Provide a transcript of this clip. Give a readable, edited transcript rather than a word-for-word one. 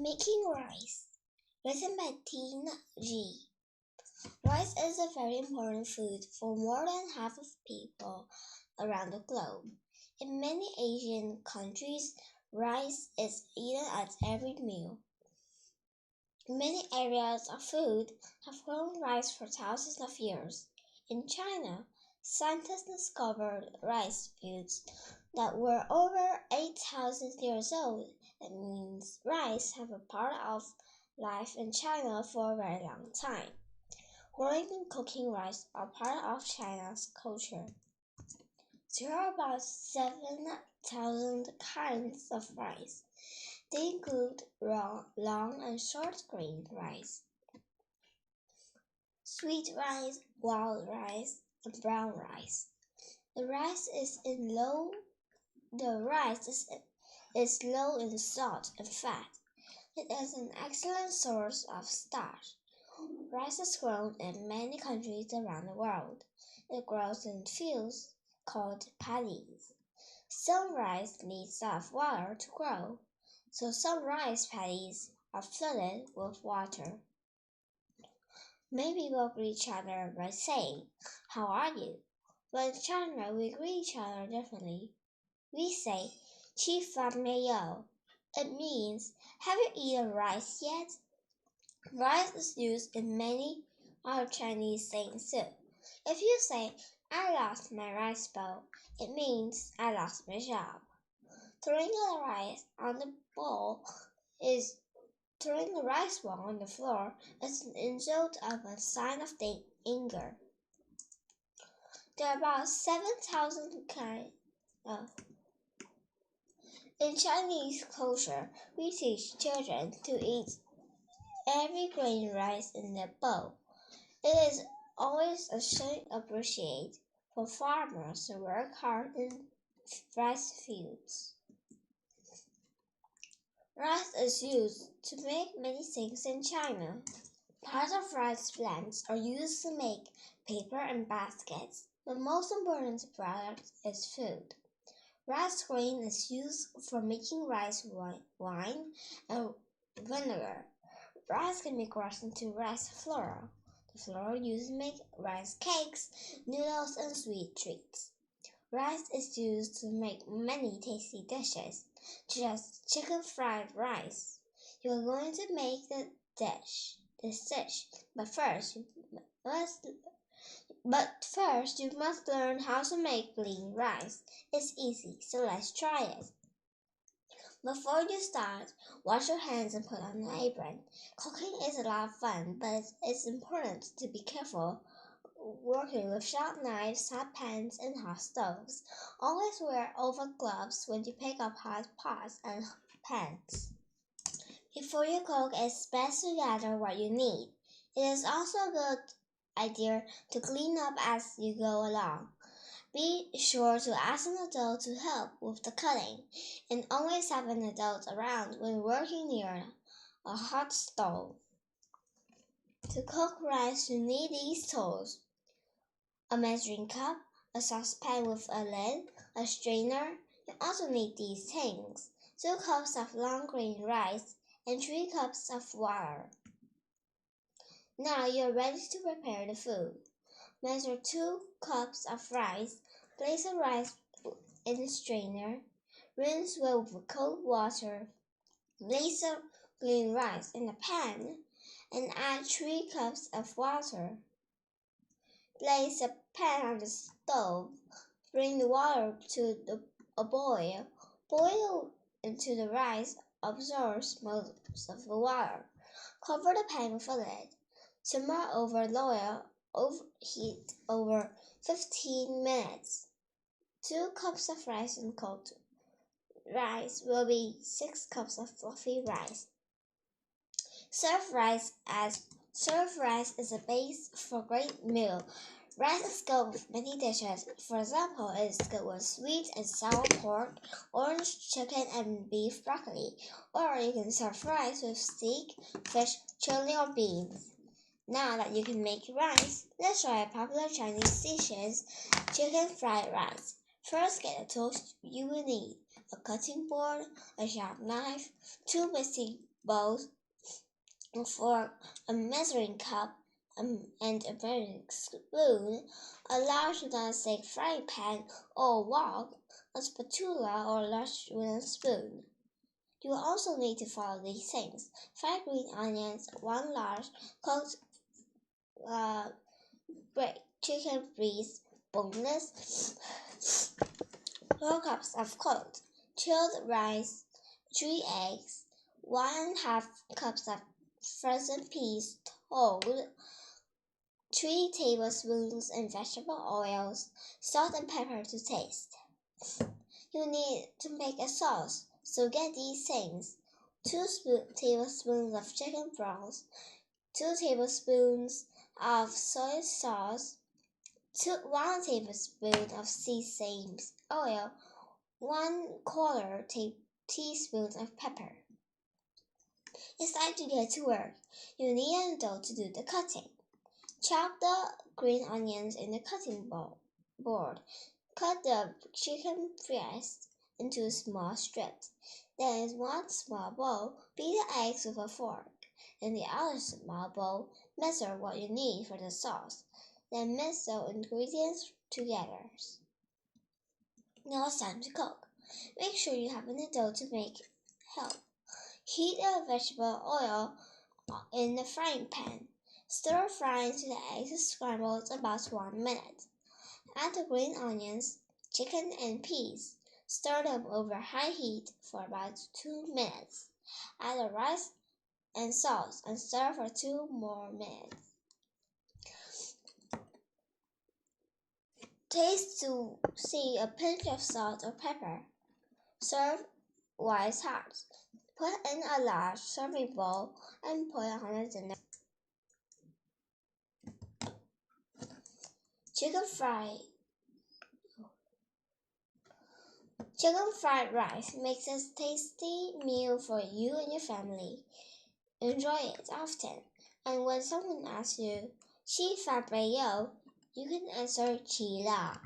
Making Rice, written by Tina G. Rice is a very important food for more than half of people around the globe. In many Asian countries, rice is eaten at every meal. Many areas of food have grown rice for thousands of years. In China, scientists discovered rice fields that were over 8,000 years old. That means rice have been part of life in China for a very long time. Growing and cooking rice are part of China's culture. There are about 7,000 kinds of rice. They include long and short grain rice, sweet rice, wild rice, and brown rice. The rice is low in salt and fat. It is an excellent source of starch. Rice is grown in many countries around the world. It grows in fields called paddies. Some rice needs enough water to grow, so some rice paddies are flooded with water. Many people greet each other by saying, "How are you?" But in China, we greet each other differently. We say, "Qi fan mei you." It means, "Have you eaten rice yet?" Rice is used in many other Chinese sayings too. If you say, "I lost my rice bowl," it means, "I lost my job." Throwing the rice on the rice ball on the floor is an insult of a sign of anger. There are about 7,000 kinds. In Chinese culture, we teach children to eat every grain rice in the bowl. It is always a showing appreciation for farmers who work hard in rice fields. Rice is used to make many things in China. Parts of rice plants are used to make paper and baskets. The most important product is food. Rice grain is used for making rice wine and vinegar. Rice can be crushed into rice flour. The flour used to make rice cakes, noodles, and sweet treats. Rice is used to make many tasty dishes, such as chicken fried rice. You are going to make this dish, but first you must learn how to make plain rice. It's easy, so let's try it. Before you start, wash your hands and put on an apron. Cooking is a lot of fun, but it's important to be careful working with sharp knives, hot pans, and hot stoves. Always wear over gloves when you pick up hot pots and pans. Before you cook, it's best to gather what you need. It is also a good idea to clean up as you go along. Be sure to ask an adult to help with the cutting, and always have an adult around when working near a hot stove. To cook rice, you need these tools: a measuring cup, a saucepan with a lid, a strainer. You also need these things: 2 cups of long grain rice and 3 cups of water. Now you're ready to prepare the food. Measure 2 cups of rice. Place the rice in a strainer. Rinse well with cold water. Place the clean rice in a pan and add 3 cups of water. Place the pan on the stove. Bring the water to a boil. Boil until the rice absorbs most of the water. Cover the pan with a lid. Simmer over low heat over 15 minutes. 2 cups of rice and cooked rice will be 6 cups of fluffy rice. Serve rice is a base for a great meal. Rice is good with many dishes. For example, it is good with sweet and sour pork, orange chicken, and beef broccoli. Or you can serve rice with steak, fish, chili, or beans. Now that you can make rice, let's try a popular Chinese dish, chicken fried rice. First, get the tools you will need: a cutting board, a sharp knife, 2 mixing bowl, a fork, a measuring cup, and a measuring spoon, a large non-stick frying pan or wok, a spatula or large wooden spoon. You will also need to follow these things: 5 green onions, 1 large cooked chicken breast, boneless, 4 cups of cooked chilled rice, 3 eggs, 1/2 cups of frozen peas told, 3 tablespoons in vegetable oils, salt and pepper to taste. You need to make a sauce, so get these things: 2 tablespoons of chicken broth, 2 tablespoons of soy sauce, 1 tablespoon of sesame oil, 1/4 teaspoon of pepper. It's time to get to work. You need an adult to do the cutting. Chop the green onions in the cutting board. Cut the chicken breast into small strips. Then in 1 small bowl, beat the eggs with a fork. In the other small bowl, measure what you need for the sauce. Then mix the ingredients together. Now it's time to cook. Make sure you have an adult to help. Heat the vegetable oil in the frying pan. Stir fry until the eggs are scrambled about 1 minute. Add the green onions, chicken, and peas. Stir them over high heat for about 2 minutes. Add the rice and salt and stir for 2 more minutes. Taste to see a pinch of salt or pepper. Serve while hot. Put in a large serving bowl and put on a dinner. Chicken fried rice makes a tasty meal for you and your family. Enjoy it often. And when someone asks you, 吃饭没有? You can answer 吃了.